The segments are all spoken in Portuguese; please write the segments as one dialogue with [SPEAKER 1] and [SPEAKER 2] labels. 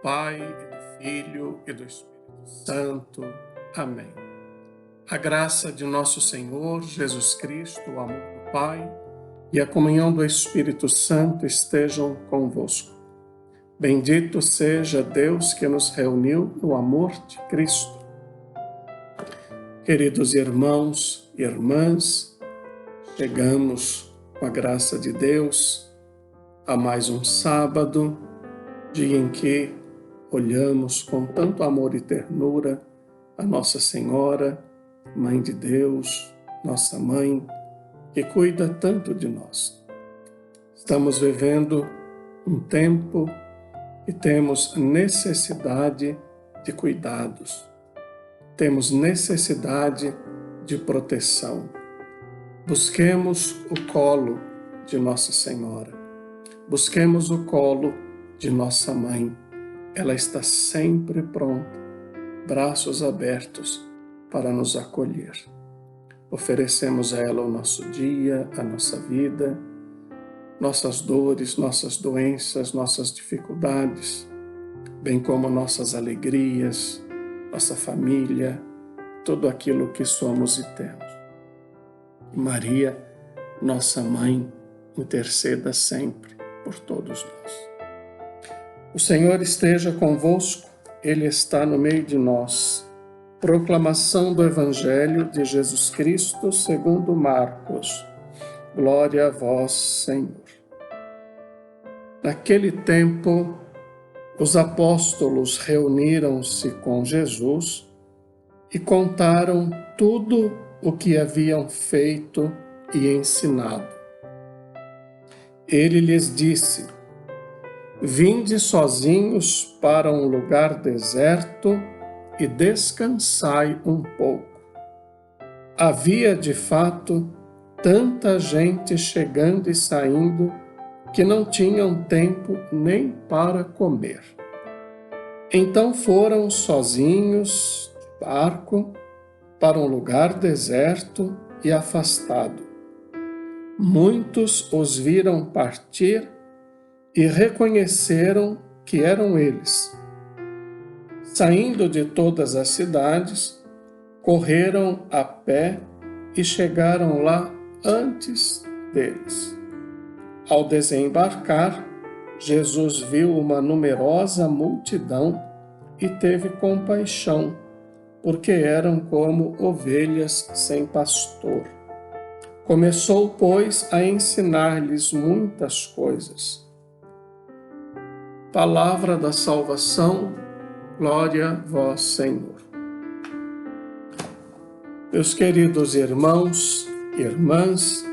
[SPEAKER 1] Pai, e do Filho, e do Espírito Santo. Amém. A graça de nosso Senhor Jesus Cristo, o amor do Pai e a comunhão do Espírito Santo estejam convosco. Bendito seja Deus que nos reuniu no amor de Cristo. Queridos irmãos e irmãs, chegamos com a graça de Deus a mais um sábado, dia em que olhamos com tanto amor e ternura a Nossa Senhora, Mãe de Deus, nossa Mãe, que cuida tanto de nós. Estamos vivendo um tempo e temos necessidade de cuidados, temos necessidade de proteção. Busquemos o colo de Nossa Senhora, busquemos o colo de nossa Mãe. Ela está sempre pronta, braços abertos para nos acolher. Oferecemos a ela o nosso dia, a nossa vida, nossas dores, nossas doenças, nossas dificuldades, bem como nossas alegrias, nossa família, tudo aquilo que somos e temos. Maria, nossa Mãe, interceda sempre por todos nós. O Senhor esteja convosco, Ele está no meio de nós. Proclamação do Evangelho de Jesus Cristo segundo Marcos. Glória a vós, Senhor. Naquele tempo, os apóstolos reuniram-se com Jesus e contaram tudo o que haviam feito e ensinado. Ele lhes disse: Vinde sozinhos para um lugar deserto e descansai um pouco. Havia, de fato, tanta gente chegando e saindo que não tinham tempo nem para comer. Então foram sozinhos de barco para um lugar deserto e afastado. Muitos os viram partir e reconheceram que eram eles. Saindo de todas as cidades, correram a pé e chegaram lá antes deles. Ao desembarcar, Jesus viu uma numerosa multidão e teve compaixão, porque eram como ovelhas sem pastor. Começou, pois, a ensinar-lhes muitas coisas. Palavra da salvação, glória a vós, Senhor. Meus queridos irmãos e irmãs,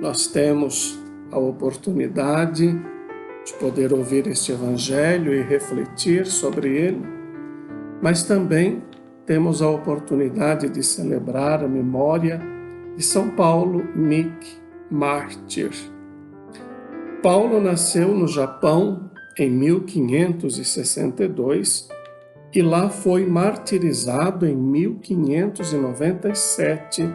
[SPEAKER 1] nós temos a oportunidade de poder ouvir este Evangelho e refletir sobre ele, mas também temos a oportunidade de celebrar a memória de São Paulo Miki, mártir. Paulo nasceu no Japão em 1562 e lá foi martirizado em 1597,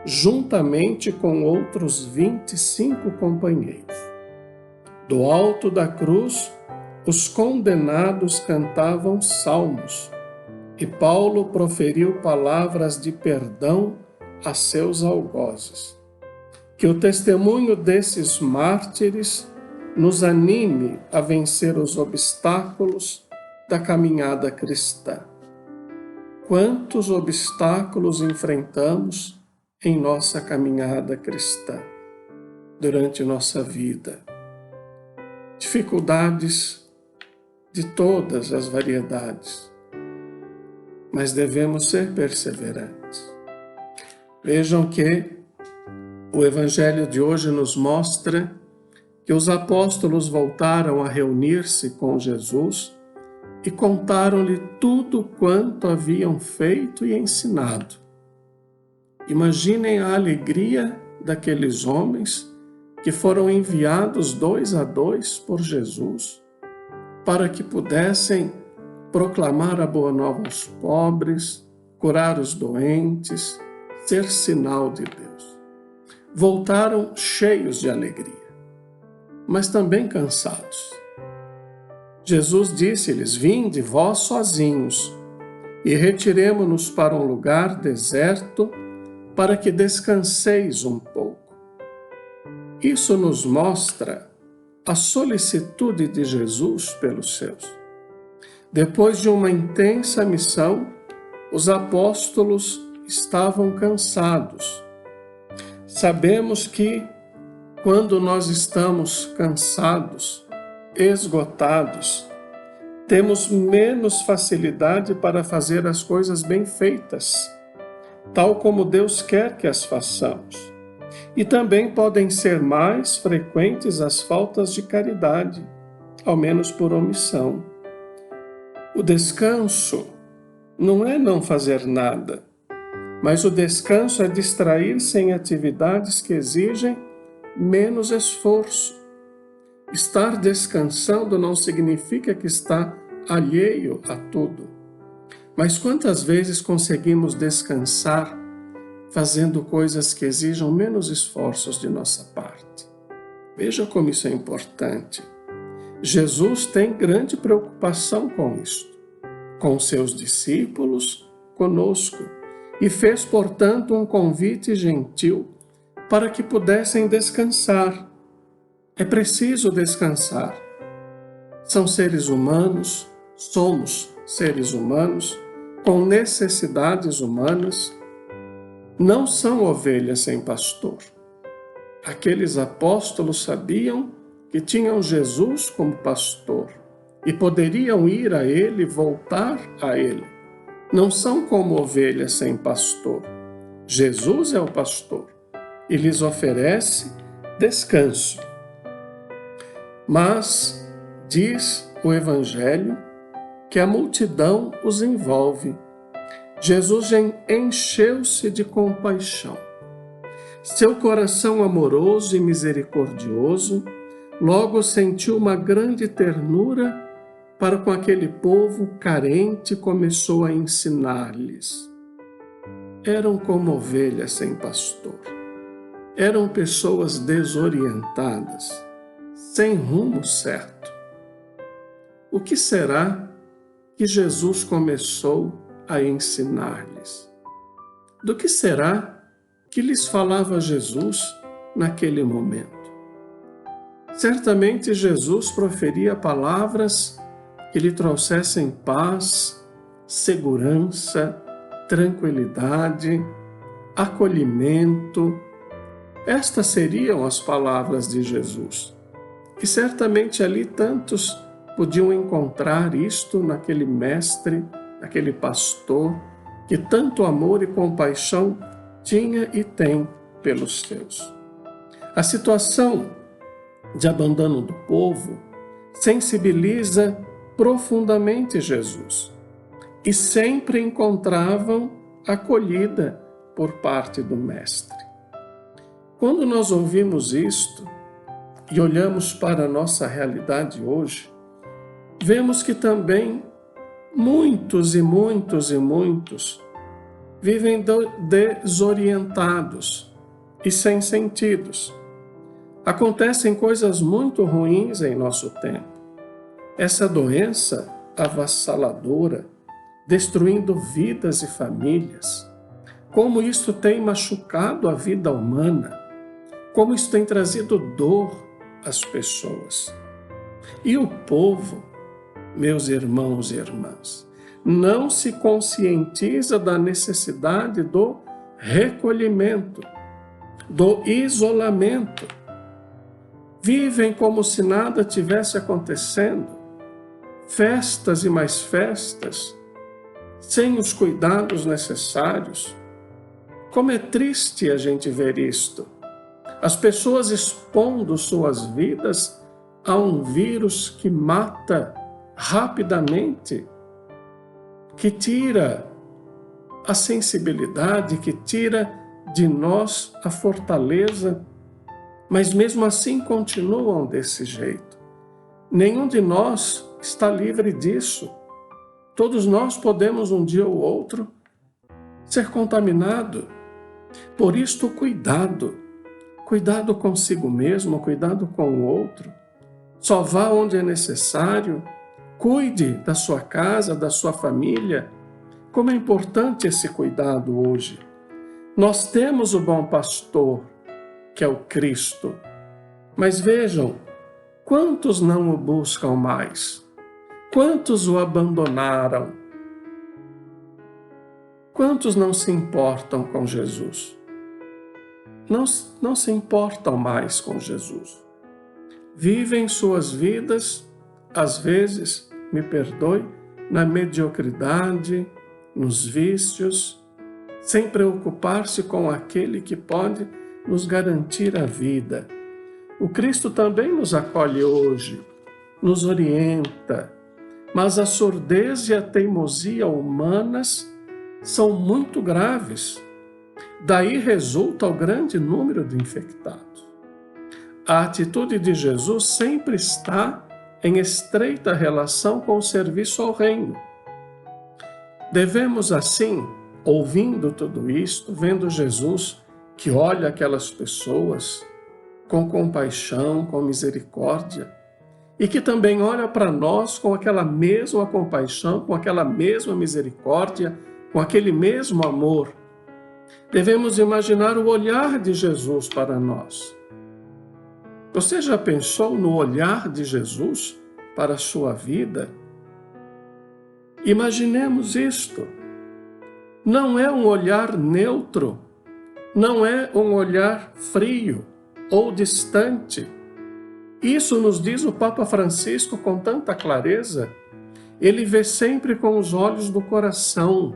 [SPEAKER 1] juntamente com outros 25 companheiros. Do alto da cruz, os condenados cantavam salmos, e Paulo proferiu palavras de perdão a seus algozes. Que o testemunho desses mártires nos anime a vencer os obstáculos da caminhada cristã. Quantos obstáculos enfrentamos em nossa caminhada cristã, durante nossa vida? Dificuldades de todas as variedades, mas devemos ser perseverantes. Vejam que o Evangelho de hoje nos mostra que os apóstolos voltaram a reunir-se com Jesus e contaram-lhe tudo quanto haviam feito e ensinado. Imaginem a alegria daqueles homens que foram enviados 2 a 2 por Jesus para que pudessem proclamar a boa nova aos pobres, curar os doentes, ser sinal de Deus. Voltaram cheios de alegria, mas também cansados. Jesus disse-lhes: Vinde vós sozinhos e retiremo-nos para um lugar deserto para que descanseis um pouco. Isso nos mostra a solicitude de Jesus pelos seus. Depois de uma intensa missão, os apóstolos estavam cansados. Sabemos que quando nós estamos cansados, esgotados, temos menos facilidade para fazer as coisas bem feitas, tal como Deus quer que as façamos. E também podem ser mais frequentes as faltas de caridade, ao menos por omissão. O descanso não é não fazer nada, mas o descanso é distrair-se em atividades que exigem menos esforço. Estar descansando não significa que está alheio a tudo. Mas quantas vezes conseguimos descansar fazendo coisas que exijam menos esforços de nossa parte? Veja como isso é importante. Jesus tem grande preocupação com isto, com seus discípulos, conosco, e fez, portanto, um convite gentil para que pudessem descansar. É preciso descansar. São seres humanos, somos seres humanos, com necessidades humanas, não são ovelhas sem pastor. Aqueles apóstolos sabiam que tinham Jesus como pastor e poderiam ir a ele, voltar a ele. Não são como ovelhas sem pastor. Jesus é o pastor e lhes oferece descanso. Mas diz o Evangelho que a multidão os envolve. Jesus encheu-se de compaixão. Seu coração amoroso e misericordioso logo sentiu uma grande ternura para com aquele povo carente e começou a ensinar-lhes. Eram como ovelhas sem pastor. Eram pessoas desorientadas, sem rumo certo. O que será que Jesus começou a ensinar-lhes? Do que será que lhes falava Jesus naquele momento? Certamente Jesus proferia palavras que lhe trouxessem paz, segurança, tranquilidade, acolhimento. Estas seriam as palavras de Jesus. E certamente ali tantos podiam encontrar isto naquele mestre, naquele pastor, que tanto amor e compaixão tinha e tem pelos seus. A situação de abandono do povo sensibiliza profundamente Jesus e sempre encontravam acolhida por parte do Mestre. Quando nós ouvimos isto e olhamos para a nossa realidade hoje, vemos que também muitos e muitos e muitos vivem desorientados e sem sentidos. Acontecem coisas muito ruins em nosso tempo. Essa doença avassaladora, destruindo vidas e famílias, como isto tem machucado a vida humana, como isso tem trazido dor às pessoas. E o povo, meus irmãos e irmãs, não se conscientiza da necessidade do recolhimento, do isolamento. Vivem como se nada tivesse acontecendo, festas e mais festas, sem os cuidados necessários. Como é triste a gente ver isto. As pessoas expondo suas vidas a um vírus que mata rapidamente, que tira a sensibilidade, que tira de nós a fortaleza, mas mesmo assim continuam desse jeito. Nenhum de nós está livre disso. Todos nós podemos um dia ou outro ser contaminado. Por isto, cuidado. Cuidado consigo mesmo, cuidado com o outro. Só vá onde é necessário, Cuide da sua casa, da sua família. Como é importante esse cuidado hoje. Nós temos o bom pastor, que é o Cristo. Mas vejam, quantos não o buscam mais? Quantos o abandonaram? Quantos não se importam com Jesus? Não se importam mais com Jesus. Vivem suas vidas, às vezes, me perdoe, na mediocridade, nos vícios, sem preocupar-se com aquele que pode nos garantir a vida. O Cristo também nos acolhe hoje, nos orienta, mas a surdez e a teimosia humanas são muito graves. Daí resulta o grande número de infectados. A atitude de Jesus sempre está em estreita relação com o serviço ao reino. Devemos, assim, ouvindo tudo isto, vendo Jesus que olha aquelas pessoas com compaixão, com misericórdia, e que também olha para nós com aquela mesma compaixão, com aquela mesma misericórdia, com aquele mesmo amor. Devemos imaginar o olhar de Jesus para nós. Você já pensou no olhar de Jesus para a sua vida? Imaginemos isto. Não é um olhar neutro, não é um olhar frio ou distante. Isso nos diz o Papa Francisco com tanta clareza. Ele vê sempre com os olhos do coração.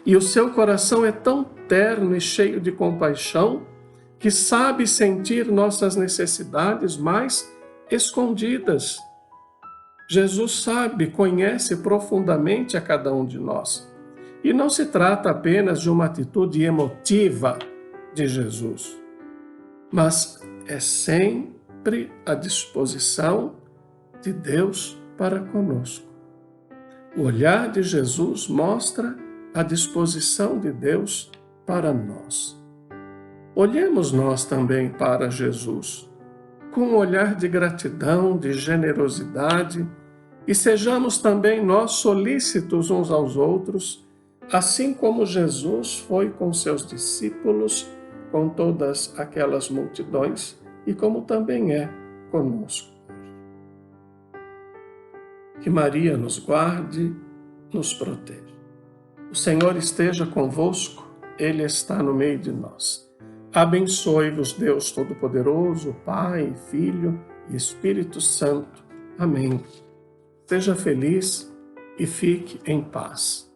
[SPEAKER 1] E o seu coração é tão terno e cheio de compaixão que sabe sentir nossas necessidades mais escondidas. Jesus sabe, conhece profundamente a cada um de nós. E não se trata apenas de uma atitude emotiva de Jesus, mas é sempre a disposição de Deus para conosco. O olhar de Jesus mostra a disposição de Deus para nós. Olhemos nós também para Jesus, com um olhar de gratidão, de generosidade, e sejamos também nós solícitos uns aos outros, assim como Jesus foi com seus discípulos, com todas aquelas multidões, e como também é conosco. Que Maria nos guarde, nos proteja. O Senhor esteja convosco, Ele está no meio de nós. Abençoe-vos Deus Todo-Poderoso, Pai, Filho e Espírito Santo. Amém. Seja feliz e fique em paz.